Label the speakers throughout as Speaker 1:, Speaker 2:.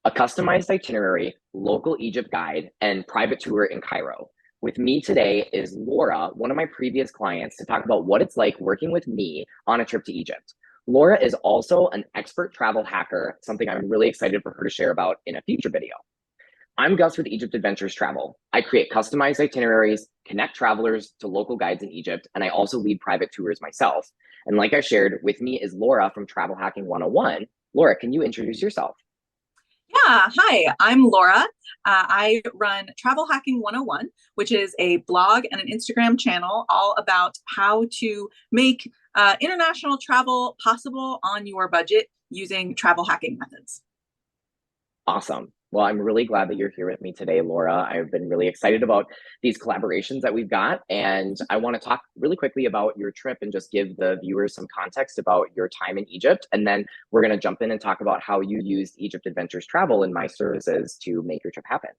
Speaker 1: a customized itinerary, local Egypt guide, and private tour in Cairo. With me today is Laura, one of my previous clients, to talk about what it's like working with me on a trip to Egypt. Laura is also an expert travel hacker, something I'm really excited for her to share about in a future video. I'm Gus with Egypt Adventures Travel. I create customized itineraries, connect travelers to local guides in Egypt, and I also lead private tours myself. And like I shared, with me is Laura from Travel Hacking 101. Laura, can you introduce yourself?
Speaker 2: Yeah, hi, I'm Laura. I run Travel Hacking 101, which is a blog and an Instagram channel all about how to make international travel possible on your budget using travel hacking methods.
Speaker 1: Awesome. Well, I'm really glad that you're here with me today, Laura. I've been really excited about these collaborations that we've got. And I want to talk really quickly about your trip and just give the viewers some context about your time in Egypt. And then we're going to jump in and talk about how you used Egypt Adventures Travel and my services to make your trip happen.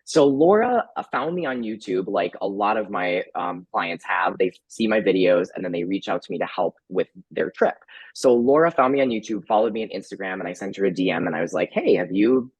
Speaker 1: So Laura found me on YouTube, like a lot of my clients have. They see my videos and then they reach out to me to help with their trip. So Laura found me on YouTube, followed me on Instagram, and I sent her a DM and I was like, hey, have you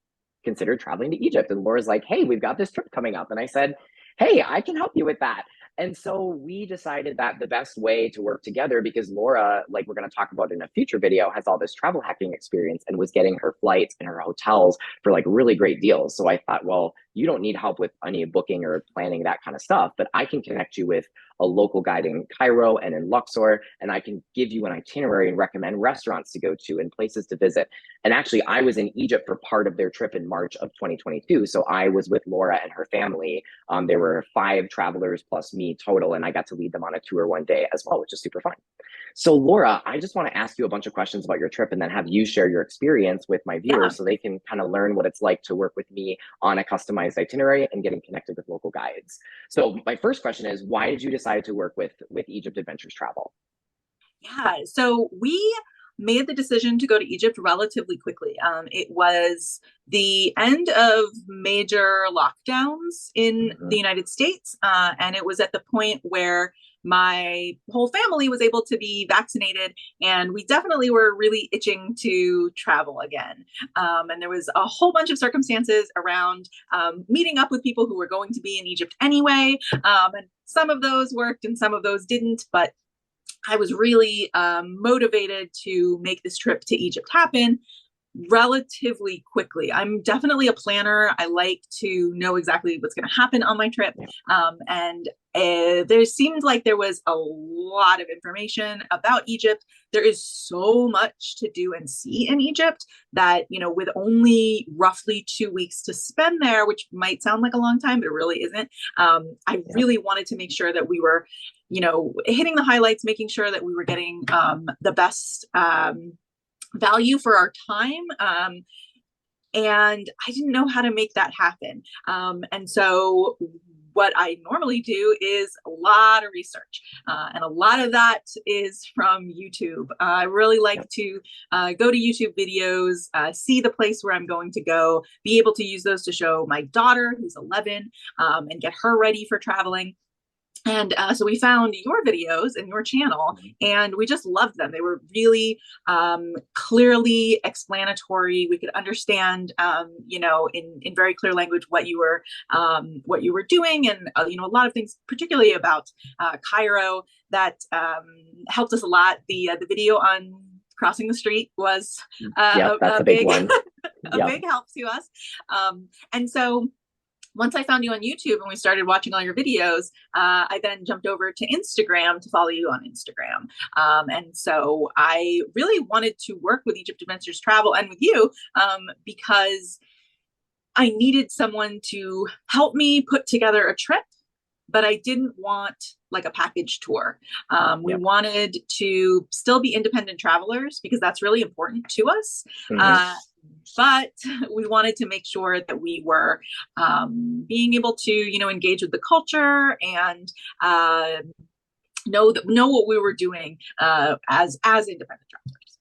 Speaker 1: considered traveling to Egypt? And Laura's like, hey, we've got this trip coming up. And I said, hey, I can help you with that. And so we decided that the best way to work together, because Laura, like we're going to talk about in a future video, has all this travel hacking experience and was getting her flights and her hotels for like really great deals. So I thought, well, you don't need help with any booking or planning that kind of stuff, but I can connect you with a local guide in Cairo and in Luxor, and I can give you an itinerary and recommend restaurants to go to and places to visit. And actually, I was in Egypt for part of their trip in March of 2022. So I was with Laura and her family. There were 5 travelers plus me total, and I got to lead them on a tour one day as well, which is super fun. So Laura, I just want to ask you a bunch of questions about your trip and then have you share your experience with my
Speaker 2: Yeah.
Speaker 1: viewers so they can kind of learn what it's like to work with me on a customized itinerary and getting connected with local guides. So my first question is, why did you decide to work with Egypt Adventures Travel?
Speaker 2: Yeah, so we made the decision to go to Egypt relatively quickly. It was the end of major lockdowns in the
Speaker 1: Mhm.
Speaker 2: United States, and it was at the point where my whole family was able to be vaccinated, and we definitely were really itching to travel again. And there was a whole bunch of circumstances around meeting up with people who were going to be in Egypt anyway, and some of those worked and some of those didn't, but I was really motivated to make this trip to Egypt happen relatively quickly. I'm definitely a planner. I like to know exactly what's going to happen on my trip.
Speaker 1: Yeah.
Speaker 2: And there seemed like there was a lot of information about Egypt. There is so much to do and see in Egypt that, with only roughly 2 weeks to spend there, which might sound like a long time, but it really isn't. I
Speaker 1: Yeah.
Speaker 2: really wanted to make sure that we were, hitting the highlights, making sure that we were getting the best value for our time. And I didn't know how to make that happen. And so what I normally do is a lot of research. And a lot of that is from YouTube. I really like
Speaker 1: Yep.
Speaker 2: to go to YouTube videos, see the place where I'm going to go, be able to use those to show my daughter, who's 11, and get her ready for traveling. And so we found your videos and your channel,
Speaker 1: Mhm.
Speaker 2: and we just loved them. They were really clearly explanatory. We could understand, in very clear language what you were doing, and a lot of things, particularly about Cairo, that helped us a lot. The video on crossing the street was
Speaker 1: Yep,
Speaker 2: a
Speaker 1: that's a big
Speaker 2: big
Speaker 1: one.
Speaker 2: a
Speaker 1: Yep.
Speaker 2: big help to us. And so once I found you on YouTube and we started watching all your videos, I then jumped over to Instagram to follow you on Instagram. And so I really wanted to work with Egypt Adventures Travel and with you because I needed someone to help me put together a trip, but I didn't want like a package tour. We
Speaker 1: Yep.
Speaker 2: wanted to still be independent travelers because that's really important to us.
Speaker 1: Hmm.
Speaker 2: Uh, but we wanted to make sure that we were being able to, engage with the culture and know what we were doing as independent travelers.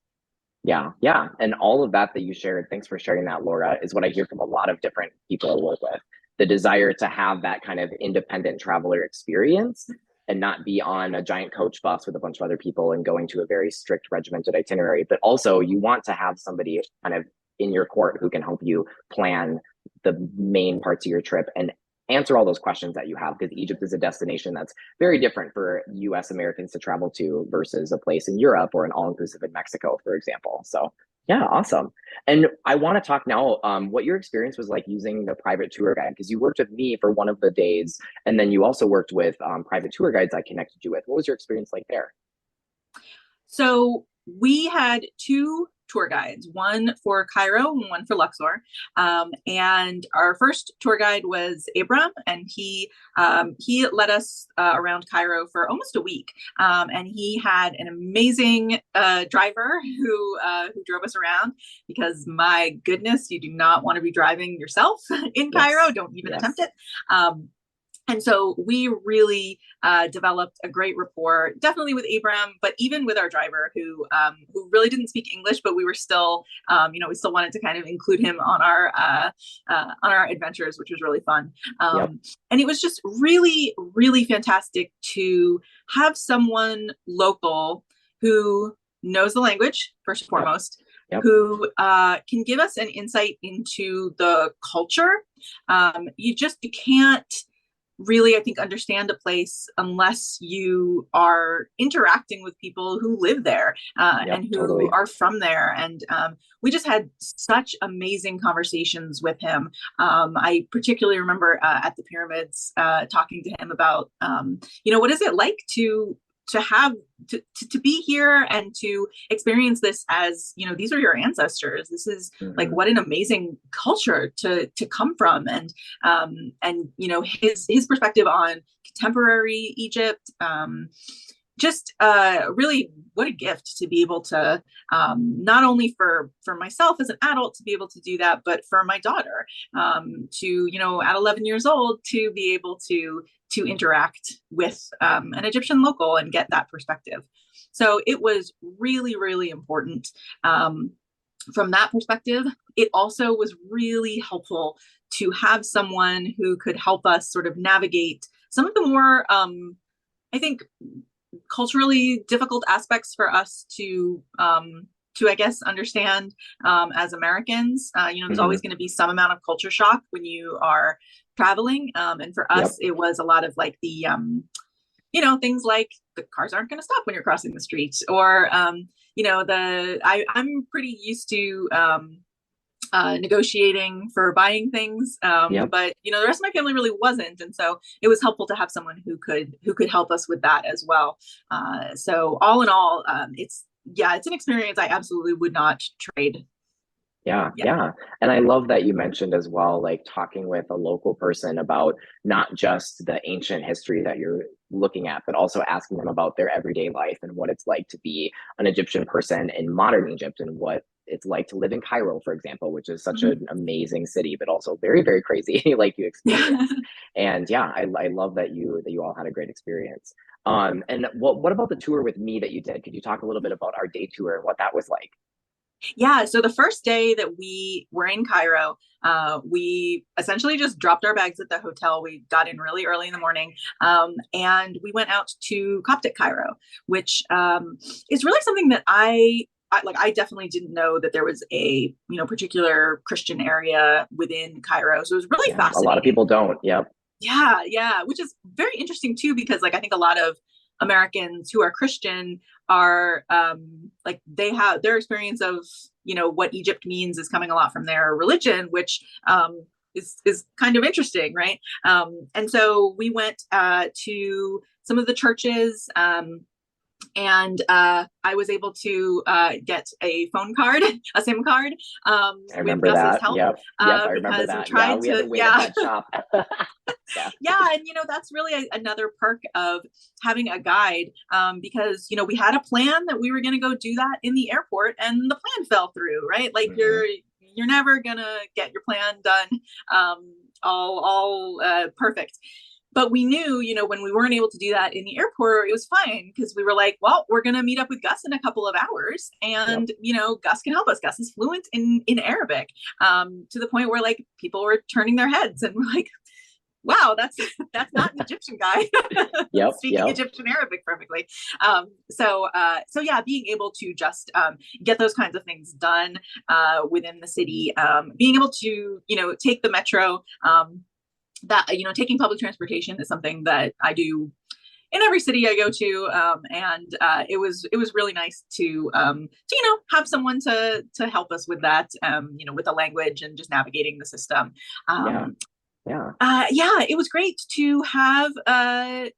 Speaker 1: Yeah, yeah. And all of that you shared, thanks for sharing that, Laura, is what I hear from a lot of different people I work with. The desire to have that kind of independent traveler experience and not be on a giant coach bus with a bunch of other people and going to a very strict regimented itinerary. But also you want to have somebody kind of in your court who can help you plan the main parts of your trip and answer all those questions that you have, because Egypt is a destination that's very different for US Americans to travel to versus a place in Europe or an all-inclusive in Mexico, for example. So yeah, awesome. And I want to talk now what your experience was like using the private tour guide, because you worked with me for one of the days, and then you also worked with private tour guides I connected you with. What was your experience like there?
Speaker 2: So we had two tour guides, one for Cairo and one for Luxor. And our first tour guide was Abram, and he led us around Cairo for almost a week. And he had an amazing driver who drove us around, because my goodness, you do not want to be driving yourself in Cairo.
Speaker 1: Yes.
Speaker 2: Don't even
Speaker 1: Yes.
Speaker 2: attempt it. And so we really developed a great rapport, definitely with Abram, but even with our driver, who really didn't speak English, but we were still, we still wanted to kind of include him on our adventures, which was really fun.
Speaker 1: Yep.
Speaker 2: And it was just really, really fantastic to have someone local who knows the language first and foremost.
Speaker 1: Yep.
Speaker 2: Who can give us an insight into the culture. You can't really, I think, understand a place unless you are interacting with people who live there and who
Speaker 1: totally.
Speaker 2: are from there. And we just had such amazing conversations with him. I particularly remember at the pyramids talking to him about, what is it like to be here and to experience this as, these are your ancestors. This is like, what an amazing culture to come from. And his perspective on contemporary Egypt, really what a gift to be able to, not only for myself as an adult to be able to do that, but for my daughter at 11 years old to be able to interact with an Egyptian local and get that perspective. So it was really, really important from that perspective. It also was really helpful to have someone who could help us sort of navigate some of the more, I think, culturally difficult aspects for us to I guess, understand as Americans. There's always going to be some amount of culture shock when you are traveling. And for us, it was a lot of like the, things like the cars aren't going to stop when you're crossing the street, or, I'm pretty used to negotiating for buying things. But, the rest of my family really wasn't. And so it was helpful to have someone who could help us with that as well. So all in all, it's an experience I absolutely would not trade.
Speaker 1: Yeah. And I love that you mentioned as well, like talking with a local person about not just the ancient history that you're looking at, but also asking them about their everyday life and what it's like to be an Egyptian person in modern Egypt, and what it's like to live in Cairo, for example, which is such an amazing city, but also very, very crazy, like you experienced. And yeah, I love that you all had a great experience. And what about the tour with me that you did? Could you talk a little bit about our day tour and what that was like?
Speaker 2: Yeah, so the first day that we were in Cairo, we essentially just dropped our bags at the hotel. We got in really early in the morning, and we went out to Coptic Cairo, which is really something that I definitely didn't know that there was a particular Christian area within Cairo. So it was really fascinating.
Speaker 1: A lot of people don't. Yep.
Speaker 2: Yeah, which is very interesting too, because I think a lot of Americans who are Christian are they have their experience of what Egypt means is coming a lot from their religion, which is kind of interesting, right? And so we went to some of the churches. And I was able to get a phone card, a SIM card.
Speaker 1: I remember that.
Speaker 2: Help,
Speaker 1: yep, I remember that. We had to wait at that shop.
Speaker 2: And that's really another perk of having a guide, because we had a plan that we were going to go do that in the airport, and the plan fell through, right? Like you're never gonna get your plan done all perfect. But we knew, when we weren't able to do that in the airport, it was fine, because we were like, well, we're going to meet up with Gus in a couple of hours. And, Gus can help us. Gus is fluent in Arabic, to the point where like people were turning their heads and we're like, wow, that's not an Egyptian guy
Speaker 1: Yep,
Speaker 2: speaking
Speaker 1: yep.
Speaker 2: Egyptian Arabic perfectly. So yeah, being able to just get those kinds of things done within the city, being able to take the metro. That taking public transportation is something that I do in every city I go to, and it was really nice to have someone to help us with that, with the language and just navigating the system.
Speaker 1: Yeah,
Speaker 2: Um,
Speaker 1: yeah.
Speaker 2: yeah, it was great to have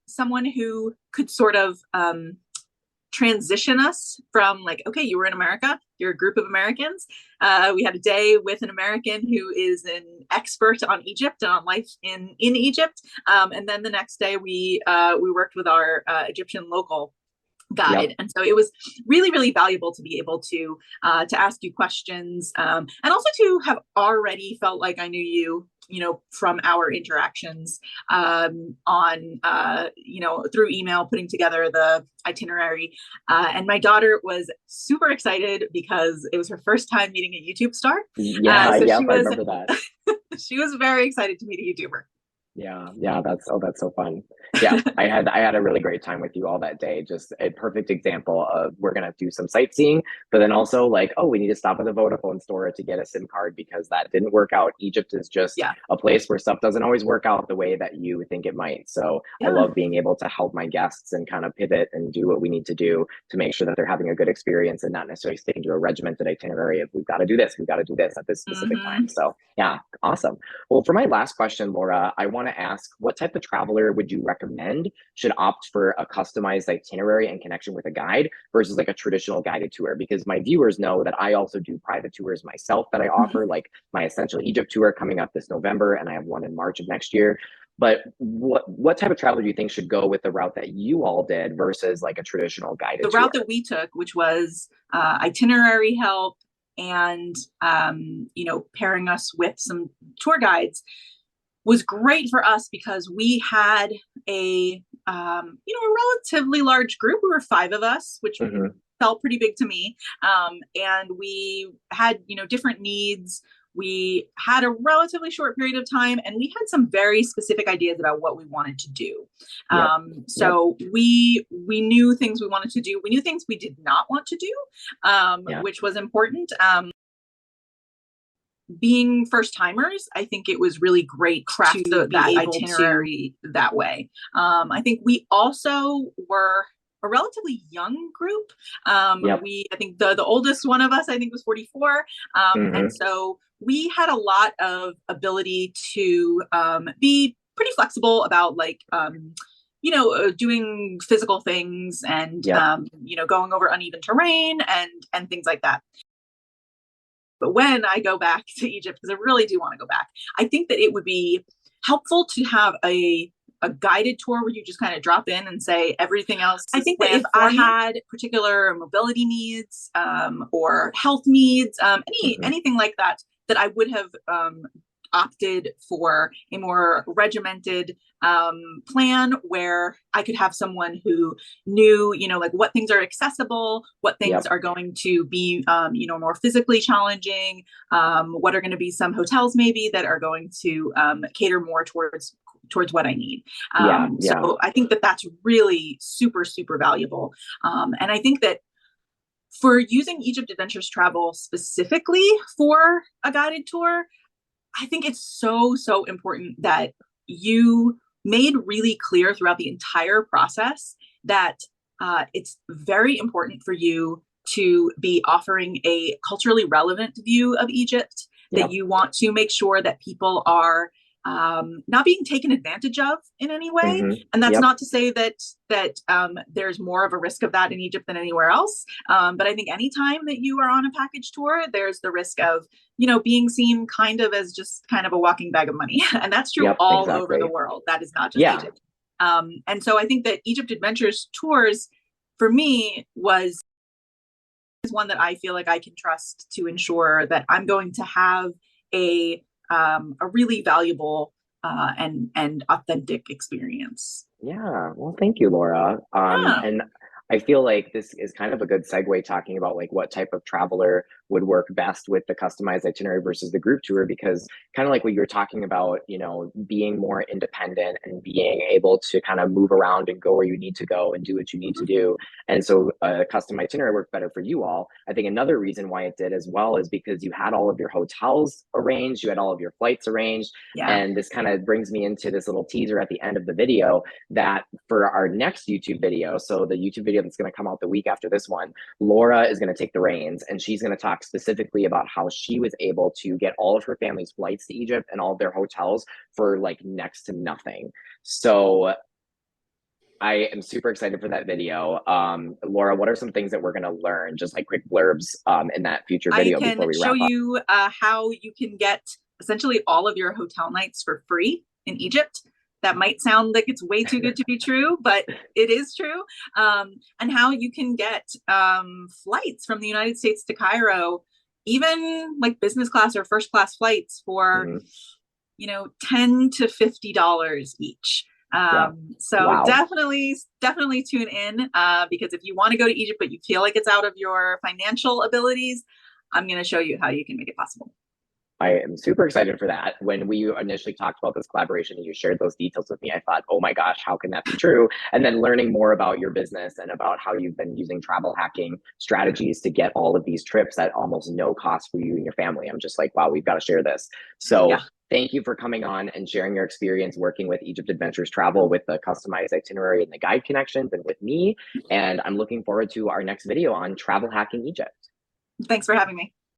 Speaker 2: someone who could sort of transition us from like, okay, you were in America, you're a group of Americans. We had a day with an American who is an expert on Egypt and on life in Egypt. And then the next day we worked with our Egyptian local
Speaker 1: Yep.
Speaker 2: guide, and so it was really really valuable to be able to ask you questions, and also to have already felt like I knew you from our interactions on through email, putting together the itinerary. And my daughter was super excited because it was her first time meeting a YouTube star.
Speaker 1: Yeah,
Speaker 2: So
Speaker 1: yep,
Speaker 2: she
Speaker 1: I
Speaker 2: was
Speaker 1: remember that.
Speaker 2: she was very excited to meet a YouTuber.
Speaker 1: Yeah, yeah, that's so fun. Yeah, I had a really great time with you all that day. Just a perfect example of we're gonna do some sightseeing, but then also like, oh, we need to stop at the Vodafone store to get a SIM card because that didn't work out. Egypt is just
Speaker 2: Yeah,
Speaker 1: a place where stuff doesn't always work out the way that you think it might. So I
Speaker 2: yeah.
Speaker 1: love being able to help my guests and kind of pivot and do what we need to do to make sure that they're having a good experience and not necessarily sticking to a regimented itinerary of we've got to do this, we've got to do this at this specific time.
Speaker 2: Mm-hmm.
Speaker 1: So yeah, awesome. Well, for my last question, Laura, I want to ask what type of traveler would you recommend should opt for a customized itinerary and connection with a guide versus like a traditional guided tour? Because my viewers know that I also do private tours myself that I offer, like my Essential Egypt tour coming up this November, and I have one in March of next year. But what type of traveler do you think should go with the route that you all did versus like a traditional guided
Speaker 2: The route
Speaker 1: tour?
Speaker 2: that we took, which was itinerary help and pairing us with some tour guides, was great for us because we had a relatively large group. We were five of us, which
Speaker 1: Hmm.
Speaker 2: felt pretty big to me, and we had different needs. We had a relatively short period of time, and we had some very specific ideas about what we wanted to do.
Speaker 1: Yep. Yep.
Speaker 2: So we knew things we wanted to do. We knew things we did not want to do,
Speaker 1: Yeah.
Speaker 2: which was important. Being first timers, I think it was really great craft that itinerary that way. I think we also were a relatively young group.
Speaker 1: Yep.
Speaker 2: I think the oldest one of us, I think, was 44. And
Speaker 1: Hmm.
Speaker 2: so we had a lot of ability to be pretty flexible about like, doing physical things and,
Speaker 1: Yep.
Speaker 2: going over uneven terrain and things like that. But when I go back to Egypt, because I really do want to go back, I think that it would be helpful to have a guided tour where you just kind of drop in and say everything else. I think that if I had particular mobility needs, or health needs,
Speaker 1: Hmm.
Speaker 2: anything like that, that I would have opted for a more regimented plan where I could have someone who knew, like what things are accessible, what things
Speaker 1: Yep.
Speaker 2: are going to be, more physically challenging, what are going to be some hotels maybe that are going to cater more towards what I need.
Speaker 1: Yeah. Yeah.
Speaker 2: So I think that that's really super, super valuable. And I think that for using Egypt Adventures Travel specifically for a guided tour, I think it's so, so important that you made really clear throughout the entire process that it's very important for you to be offering a culturally relevant view of Egypt, that
Speaker 1: Yep.
Speaker 2: you want to make sure that people are not being taken advantage of in any way.
Speaker 1: Hmm.
Speaker 2: And that's
Speaker 1: Yep.
Speaker 2: not to say that there's more of a risk of that in Egypt than anywhere else. But I think anytime that you are on a package tour, there's the risk of being seen kind of as just kind of a walking bag of money. And that's true
Speaker 1: Yep.
Speaker 2: all over the
Speaker 1: Exactly.
Speaker 2: world. That is not just
Speaker 1: Yeah.
Speaker 2: Egypt. And so I think that Egypt Adventures Tours for me was one that I feel like I can trust to ensure that I'm going to have a really valuable and authentic experience.
Speaker 1: Yeah. Well, thank you, Laura.
Speaker 2: Yeah.
Speaker 1: And I feel like this is kind of a good segue talking about like what type of traveler would work best with the customized itinerary versus the group tour, because kind of like what you're talking about, being more independent and being able to kind of move around and go where you need to go and do what you need to
Speaker 2: Mhm.
Speaker 1: do. And so a custom itinerary worked better for you all. I think another reason why it did as well is because you had all of your hotels arranged, you had all of your flights arranged.
Speaker 2: Yeah.
Speaker 1: And this kind of brings me into this little teaser at the end of the video that for our next YouTube video, so the YouTube video that's going to come out the week after this one, Laura is going to take the reins and she's going to talk specifically about how she was able to get all of her family's flights to Egypt and all of their hotels for like next to nothing. So I am super excited for that video. Laura, what are some things that we're going to learn, just like quick blurbs in that future
Speaker 2: I
Speaker 1: video
Speaker 2: can
Speaker 1: before we
Speaker 2: show
Speaker 1: wrap up?
Speaker 2: you how you can get essentially all of your hotel nights for free in Egypt. That might sound like it's way too good to be true, but it is true. And how you can get flights from the United States to Cairo, even like business class or first class flights for,
Speaker 1: Mm-hmm.
Speaker 2: $10 to $50 each.
Speaker 1: Yeah.
Speaker 2: So
Speaker 1: Wow.
Speaker 2: definitely tune in because if you want to go to Egypt but you feel like it's out of your financial abilities, I'm going to show you how you can make it possible.
Speaker 1: I am super excited for that. When we initially talked about this collaboration and you shared those details with me, I thought, oh my gosh, how can that be true? And then learning more about your business and about how you've been using travel hacking strategies to get all of these trips at almost no cost for you and your family. I'm just like, wow, we've got to share this. So
Speaker 2: Yeah.
Speaker 1: thank you for coming on and sharing your experience working with Egypt Adventures Travel with the customized itinerary and the guide connections and with me. And I'm looking forward to our next video on travel hacking Egypt.
Speaker 2: Thanks for having me.